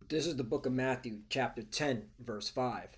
This is the book of Matthew, chapter 10, verse 5.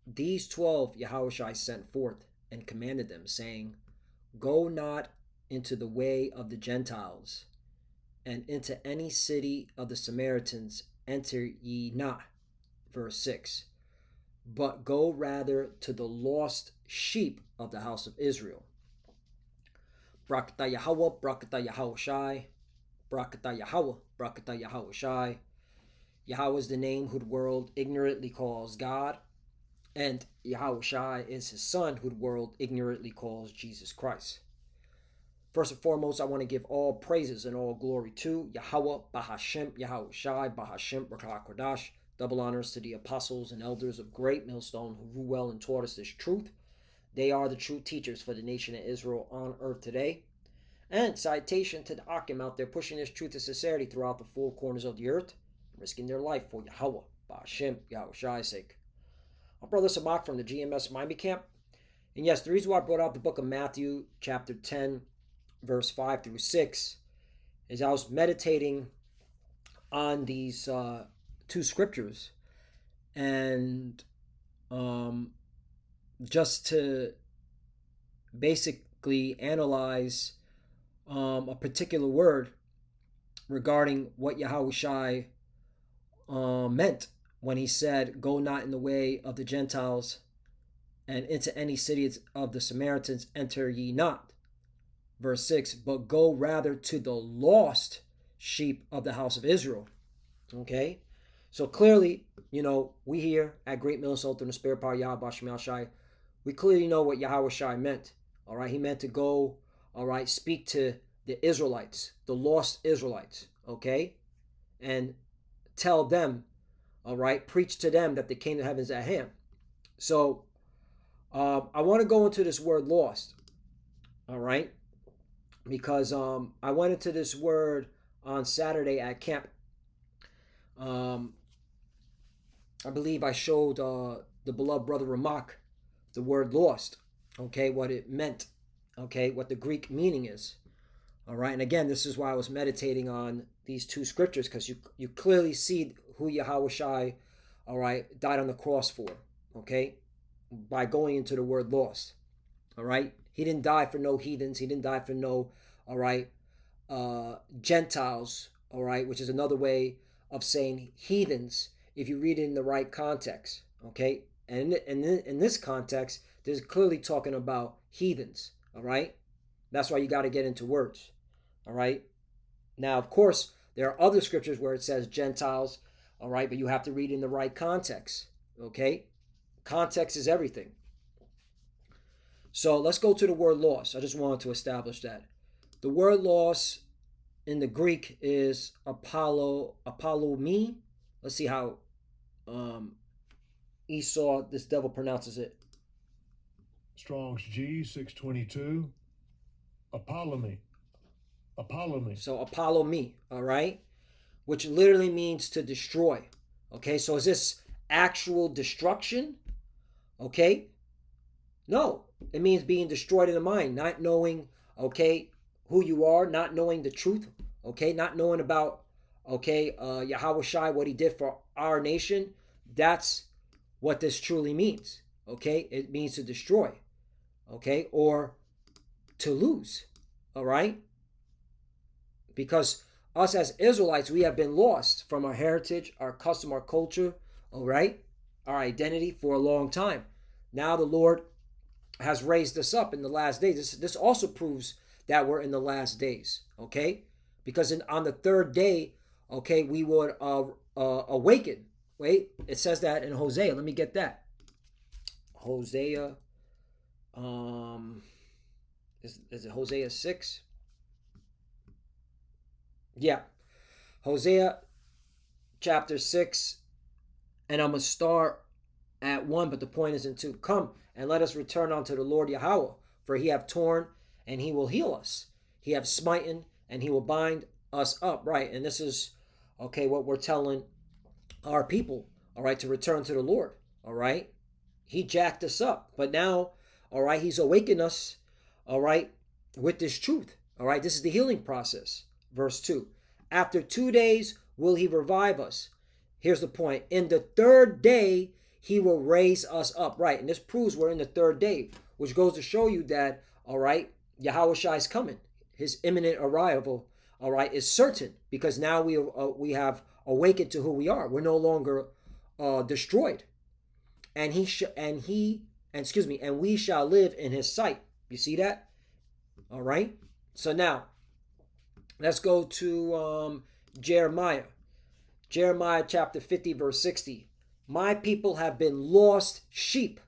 These 12 Yahushua sent forth and commanded them, saying, Go not into the way of the Gentiles, and into any city of the Samaritans enter ye not. Verse 6. But go rather to the lost sheep of the house of Israel. Brakata Yahweh, Brakata Yahushai, Brakata Yahweh, Brakata Yahushai. Yahweh is the name who the world ignorantly calls God, and Yahushai is his son who the world ignorantly calls Jesus Christ. First and foremost, I want to give all praises and all glory to Yahweh, Bahashem, Yahushai, Bahashem, Rakah Kodash. Double honors to the apostles and elders of Great Millstone who rule well and taught us this truth. They are the true teachers for the nation of Israel on earth today. And citation to the Akim out there pushing this truth of sincerity throughout the four corners of the earth, risking their life for Yahweh, Bahashem, Yahushai's sake. My brother Samak from the GMS Miami camp. And yes, the reason why I brought out the book of Matthew, chapter 10, verse 5 through 6, is I was meditating on these two scriptures, and just to basically analyze a particular word regarding what Yahushai meant when he said, Go not in the way of the Gentiles, and into any cities of the Samaritans enter ye not. Verse 6, but go rather to the lost sheep of the house of Israel. Okay? So clearly, we here at Great Millstone through the Spirit Power Yahweh Shem Shai, we clearly know what Yahushai meant. All right? He meant to go, all right, speak to the Israelites, the lost Israelites, okay? And tell them, all right, preach to them that the kingdom of heaven is at hand. So I want to go into this word lost, all right? Because I went into this word on Saturday at camp. I believe I showed the beloved brother Ramak the word lost, okay, what it meant, okay, what the Greek meaning is. All right, and again, this is why I was meditating on these two scriptures, because you clearly see who Yahushai, all right, died on the cross for, okay, by going into the word lost, all right. He didn't die for no heathens. He didn't die for no, all right, Gentiles, all right, which is another way of saying heathens if you read it in the right context, okay. And in this context, there's clearly talking about heathens, all right. That's why you got to get into words, all right. Now, of course, there are other scriptures where it says Gentiles, all right, but you have to read in the right context, okay. Context is everything. So let's go to the word lost. I just wanted to establish that. The word lost in the Greek is apollomi. Let's see how Esau, this devil, pronounces it. Strong's G 622. Apollomi. So apollomi, all right, which literally means to destroy. Okay, so is this actual destruction? Okay, no, it means being destroyed in the mind, not knowing, okay, who you are, not knowing the truth, okay, not knowing about, okay, Yahushai, what he did for our nation. That's what this truly means, okay. It means to destroy, okay, or to lose, all right. Because us as Israelites, we have been lost from our heritage, our custom, our culture, all right, our identity for a long time. Now the Lord has raised us up in the last days. This also proves that we're in the last days, okay? Because on the third day, okay, we would awaken. Wait, it says that in Hosea. Let me get that. Hosea, is it Hosea 6? Yeah, Hosea chapter 6, and I'm going to start at 1, but the point is in 2. Come and let us return unto the Lord Yahweh, for he hath torn and he will heal us. He hath smitten and he will bind us up. Right, and this is, okay, what we're telling our people, all right, to return to the Lord, all right. He jacked us up, but now, all right, he's awakened us, all right, with this truth, all right. This is the healing process. Verse 2, after 2 days will he revive us. here's the point. In the third day, he will raise us up. Right. And this proves we're in the third day, which goes to show you that, all right, Yahushua is coming. His imminent arrival, all right, is certain, because now we have awakened to who we are. We're no longer destroyed. And we shall live in his sight. You see that? All right. So now, let's go to Jeremiah. Jeremiah chapter 50, verse 60. My people have been lost sheep.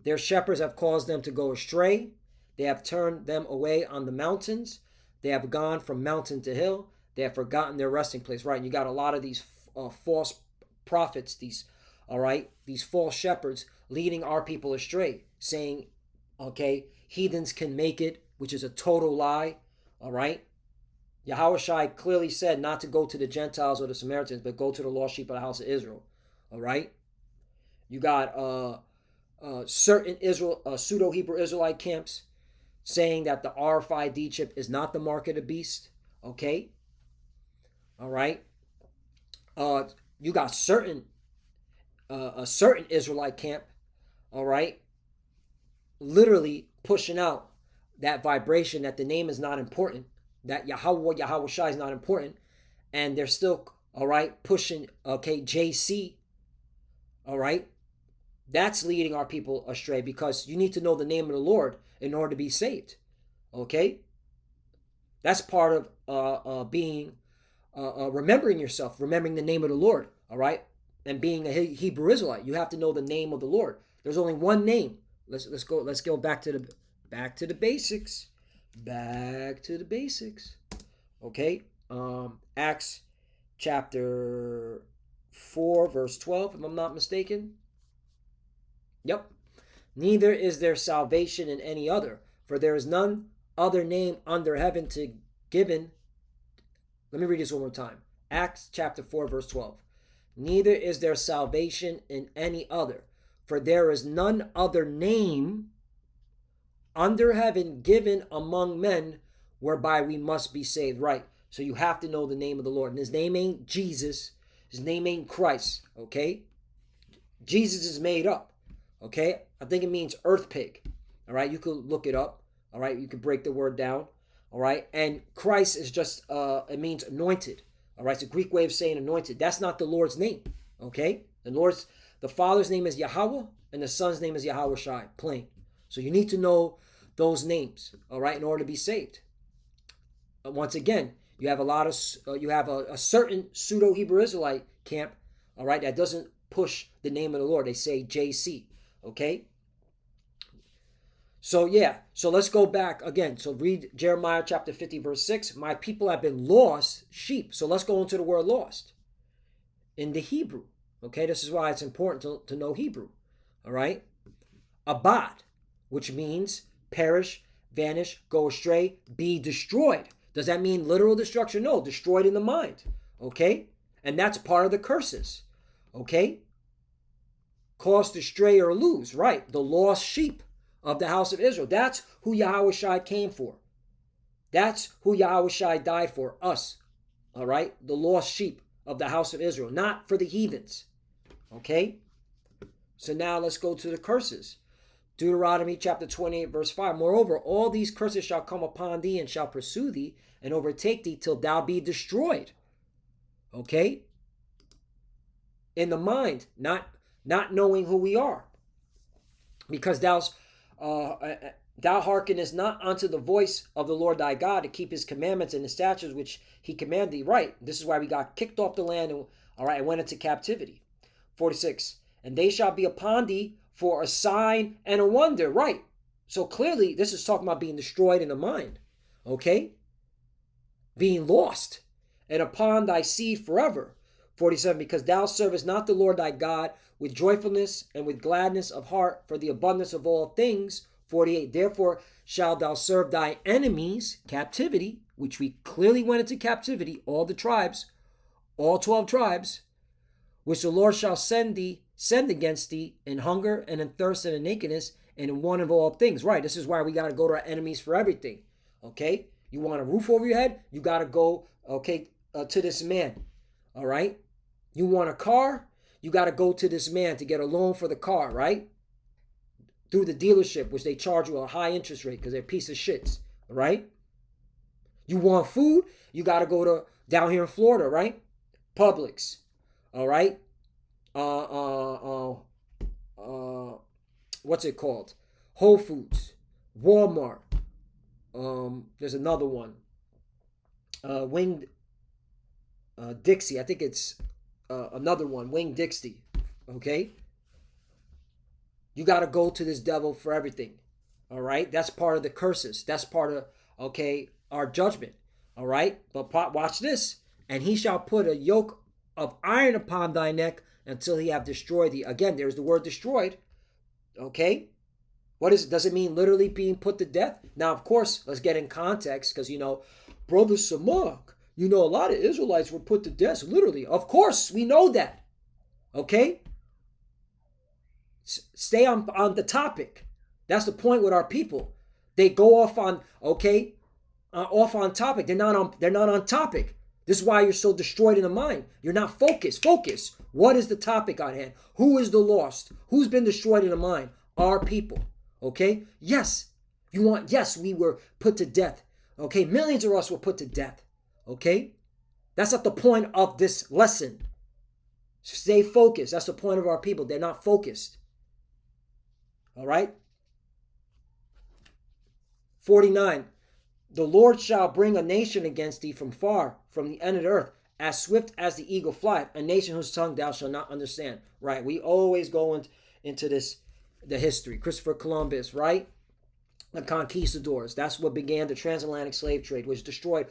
Their shepherds have caused them to go astray. They have turned them away on the mountains. They have gone from mountain to hill. They have forgotten their resting place. Right. And you got a lot of these false prophets, these false shepherds leading our people astray, saying, okay, heathens can make it, which is a total lie. All right. Yahushua clearly said not to go to the Gentiles or the Samaritans, but go to the lost sheep of the house of Israel. All right. You got certain pseudo-Hebrew Israelite camps saying that the RFID chip is not the mark of the beast. Okay. All right. You got a certain Israelite camp, all right, literally pushing out that vibration that the name is not important, that Yahushua is not important, and they're still, all right, pushing, okay, JC, all right. That's leading our people astray, because you need to know the name of the Lord in order to be saved, okay. That's part of being, remembering yourself, remembering the name of the Lord, all right, and being a Hebrew Israelite. You have to know the name of the Lord. There's only one name. Let's go back to the basics. Back to the basics. Okay. Acts chapter 4, verse 12, if I'm not mistaken. Yep. Neither is there salvation in any other, for there is none other name under heaven to given. Let me read this one more time. Acts chapter 4, verse 12. Neither is there salvation in any other, for there is none other name under heaven given among men whereby we must be saved. Right. So you have to know the name of the Lord. And his name ain't Jesus. His name ain't Christ. Okay. Jesus is made up. Okay. I think it means earth pig. All right. You could look it up. All right. You could break the word down. All right. And Christ is just, it means anointed. All right. It's a Greek way of saying anointed. That's not the Lord's name. Okay. The Father's name is Yahweh and the Son's name is Yahushua. Plain. So you need to know those names. All right. In order to be saved. Once again, you have a certain pseudo Hebrew Israelite camp. All right. That doesn't push the name of the Lord. They say JC. Okay. So yeah, so let's go back again. So read Jeremiah chapter 50, verse 6. My people have been lost sheep. So let's go into the word lost in the Hebrew. Okay, this is why it's important to know Hebrew. All right. Abad, which means perish, vanish, go astray, be destroyed. Does that mean literal destruction? No, destroyed in the mind. Okay. And that's part of the curses. Okay. Caused to stray or lose. Right. The lost sheep of the house of Israel. That's who Yahushua came for. That's who Yahushua died for, us. All right? The lost sheep of the house of Israel, not for the heathens. Okay? So now let's go to the curses. Deuteronomy chapter 28, verse 5. Moreover, all these curses shall come upon thee and shall pursue thee and overtake thee till thou be destroyed. Okay? In the mind, not knowing who we are. Because thou hearkenest not unto the voice of the Lord thy God to keep his commandments and the statutes which he commanded thee. Right. This is why we got kicked off the land and went into captivity. 46. And they shall be upon thee for a sign and a wonder. Right. So clearly this is talking about being destroyed in the mind. Okay. Being lost. And upon thy seed forever. 47. Because thou servest not the Lord thy God with joyfulness and with gladness of heart for the abundance of all things. 48. Therefore shalt thou serve thy enemies, captivity, which we clearly went into captivity, all the tribes, all 12 tribes, which the Lord shall send against thee in hunger and in thirst and in nakedness and in want of all things. Right. This is why we got to go to our enemies for everything. Okay. You want a roof over your head? You got to go, okay, to this man. All right. You want a car? You got to go to this man to get a loan for the car, right? Through the dealership, which they charge you a high interest rate because they're a piece of shits, right? You want food? You got to go to down here in Florida, right? Publix, all right? What's it called? Whole Foods, Walmart. There's another one. Winged Dixie. I think it's another one. Winged Dixie. Okay. You got to go to this devil for everything. All right. That's part of the curses. That's part of our judgment. All right. But watch this. And he shall put a yoke of iron upon thy neck until he have destroyed thee. Again, there's the word destroyed. Okay. What is it? Does it mean literally being put to death? Now, of course, let's get in context because, Brother Samak, a lot of Israelites were put to death, literally. Of course, we know that. Okay? Stay on the topic. That's the point with our people. They go off on, off on topic. They're not on topic. This is why you're so destroyed in the mind. You're not focused. Focus. What is the topic on hand? Who is the lost? Who's been destroyed in the mind? Our people. Okay? Yes. Yes, we were put to death. Okay? Millions of us were put to death. Okay? That's not the point of this lesson. Stay focused. That's the point of our people. They're not focused. All right? 49. The Lord shall bring a nation against thee from far, from the end of the earth, as swift as the eagle flieth, a nation whose tongue thou shalt not understand. Right? We always go into this, the history. Christopher Columbus, right? The conquistadors. That's what began the transatlantic slave trade, which destroyed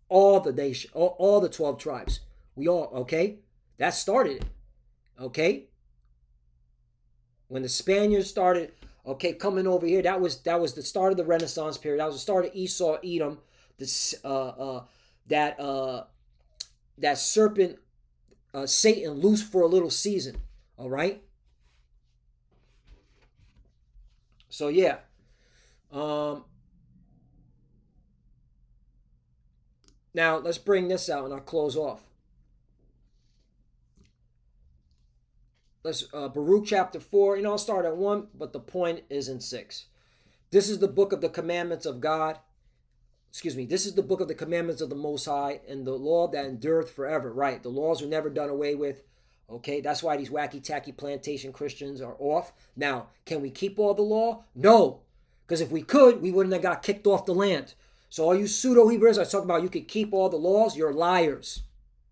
all the nation, all the 12 tribes. That started it. Okay? When the Spaniards started, coming over here, that was the start of the Renaissance period. That was the start of Esau, Edom, that serpent, Satan, loose for a little season. All right? So, yeah. Now, let's bring this out and I'll close off. Let's Baruch chapter 4. I'll start at 1, but the point is in 6. This is the book of the commandments of God. This is the book of the commandments of the Most High and the law that endureth forever. Right, the laws were never done away with. Okay, that's why these wacky-tacky plantation Christians are off. Now, can we keep all the law? No, because if we could, we wouldn't have got kicked off the land. So all you pseudo-Hebrews are talking about you could keep all the laws, you're liars.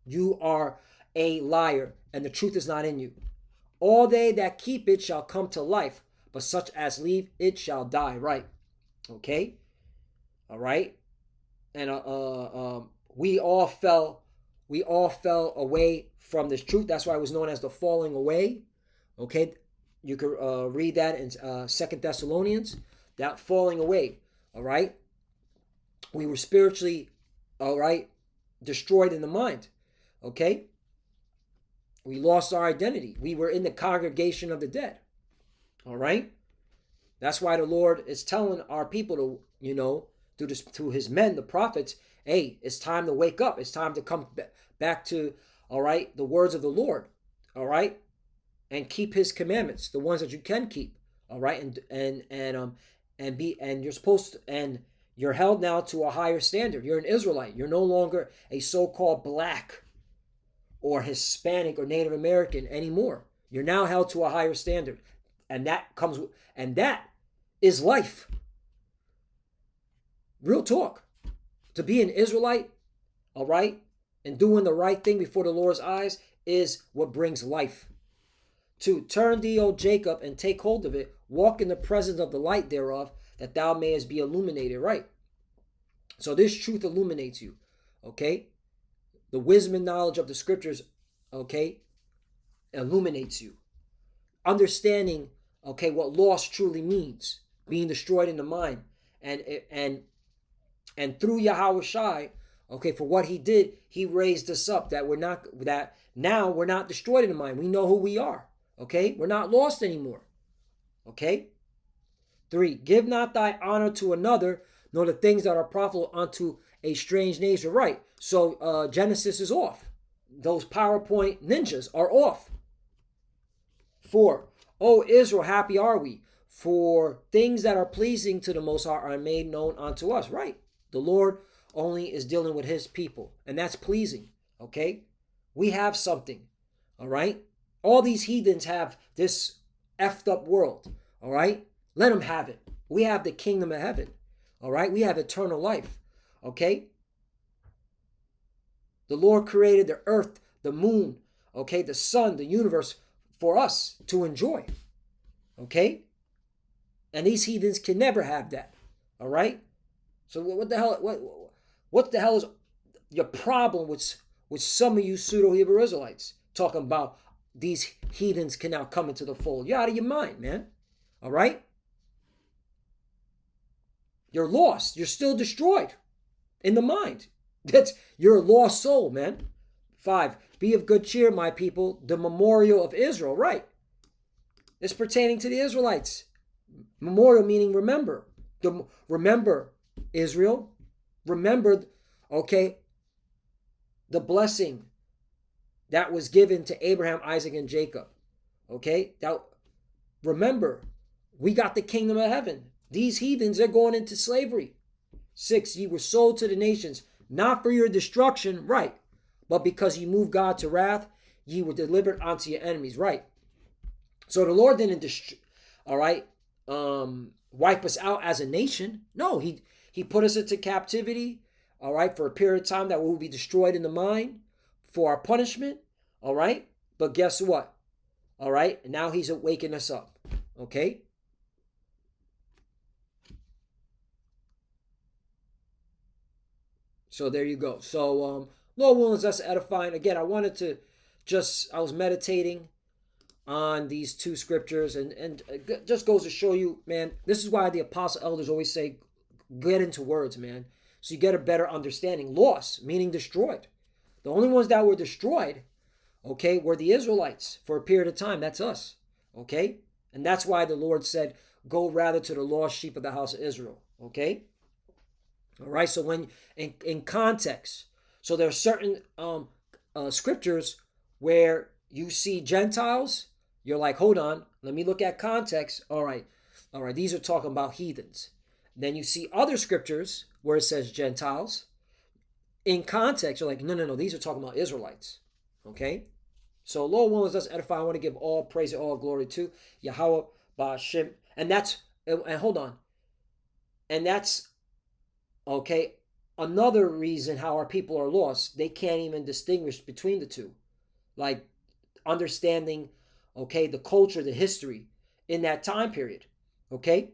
You are a liar, and the truth is not in you. All they that keep it shall come to life, but such as leave it shall die. Right? Okay. All right. And we all fell away from this truth. That's why it was known as the falling away. Okay. You could read that in 2 Thessalonians. That falling away. All right. We were spiritually, destroyed in the mind. Okay. We lost our identity. We were in the congregation of the dead. All right? That's why the Lord is telling our people to, through his men, the prophets, hey, it's time to wake up. It's time to come back to, the words of the Lord. All right? And keep his commandments, the ones that you can keep. All right? And you're supposed to, and you're held now to a higher standard. You're an Israelite. You're no longer a so-called black or Hispanic or Native American anymore. You're now held to a higher standard. And that is life. Real talk. To be an Israelite, and doing the right thing before the Lord's eyes is what brings life. 2, turn thee, O Jacob, and take hold of it. Walk in the presence of the light thereof, that thou mayest be illuminated. Right? So this truth illuminates you. Okay? The wisdom and knowledge of the scriptures, illuminates you. Understanding, what loss truly means, being destroyed in the mind, and through Yahweh Shai, for what he did, he raised us up now we're not destroyed in the mind. We know who we are. We're not lost anymore. 3, give not thy honor to another, nor the things that are profitable unto a strange nation. Right. So Genesis is off. those PowerPoint ninjas are off. 4. O Israel, happy are we, for things that are pleasing to the Most High are made known unto us. Right. The Lord only is dealing with his people, and that's pleasing. Okay. We have something. All right. All these heathens have this effed up world. All right. Let them have it. We have the kingdom of heaven. All right. We have eternal life. Okay. The Lord created the earth, the moon, okay, the sun, the universe for us to enjoy. Okay? And these heathens can never have that. All right? So what the hell is your problem with some of you pseudo-Hebrew Israelites talking about these heathens can now come into the fold? You're out of your mind, man. All right? You're lost. You're still destroyed in the mind. You're a lost soul, man. 5. Be of good cheer, my people. The memorial of Israel. Right. It's pertaining to the Israelites. Memorial meaning remember. Remember Israel. Remember, okay, the blessing that was given to Abraham, Isaac, and Jacob. Okay. Remember, we got the kingdom of heaven. These heathens are going into slavery. 6. Ye were sold to the nations. Not for your destruction, right, but because you moved God to wrath, ye were delivered unto your enemies, right. So the Lord didn't wipe us out as a nation. No, he put us into captivity, all right, for a period of time that we will be destroyed in the mind for our punishment, all right. But guess what? All right, now he's waking us up, okay. So there you go. So, Lord willing, that's edifying. Again, I was meditating on these two scriptures, and it just goes to show you, man, this is why the apostle elders always say, get into words, man. So you get a better understanding. Lost, meaning destroyed. The only ones that were destroyed, okay, were the Israelites for a period of time. That's us, okay? And that's why the Lord said, go rather to the lost sheep of the house of Israel, okay? All right, so when in context, so there are certain scriptures where you see Gentiles, you're like, hold on, let me look at context. All right, these are talking about heathens. Then you see other scriptures where it says Gentiles. In context, you're like, no, these are talking about Israelites. Okay, so Lord willing, us edify. I want to give all praise and all glory to Yahweh Ba'Shem, and hold on, and that's. Okay, another reason how our people are lost, they can't even distinguish between the two. Like understanding, okay, the culture, the history in that time period. Okay?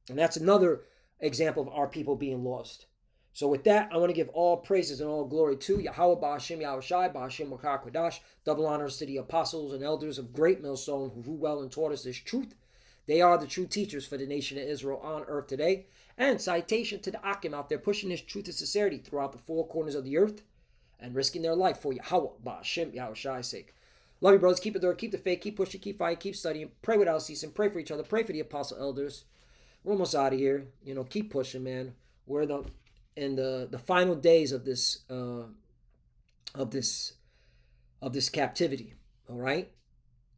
And that's another example of our people being lost. So with that, I want to give all praises and all glory to Yahweh Ba'Shem Yahushai, Ba'Shem Makar Kodash, double honors to the apostles and elders of Great Millstone who rule well and taught us this truth. They are the true teachers for the nation of Israel on earth today. And citation to the Akim out there pushing this truth and sincerity throughout the four corners of the earth and risking their life for Yahweh, Ba'Shem, Yahushai's sake. Love you, brothers. Keep it there. Keep the faith. Keep pushing. Keep fighting. Keep studying. Pray without ceasing. Pray for each other. Pray for the apostle elders. We're almost out of here. Keep pushing, man. We're in the final days of this captivity. All right.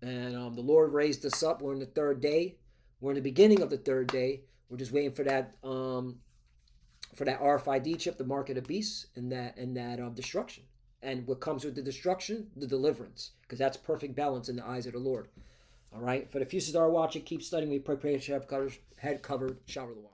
And the Lord raised us up. We're in the third day. We're in the beginning of the third day. We're just waiting for that RFID chip, the mark of the beast, and that destruction. And what comes with the destruction, the deliverance, because that's perfect balance in the eyes of the Lord. All right. For the few that are watching, keep studying. We pray, head covered, shower the water.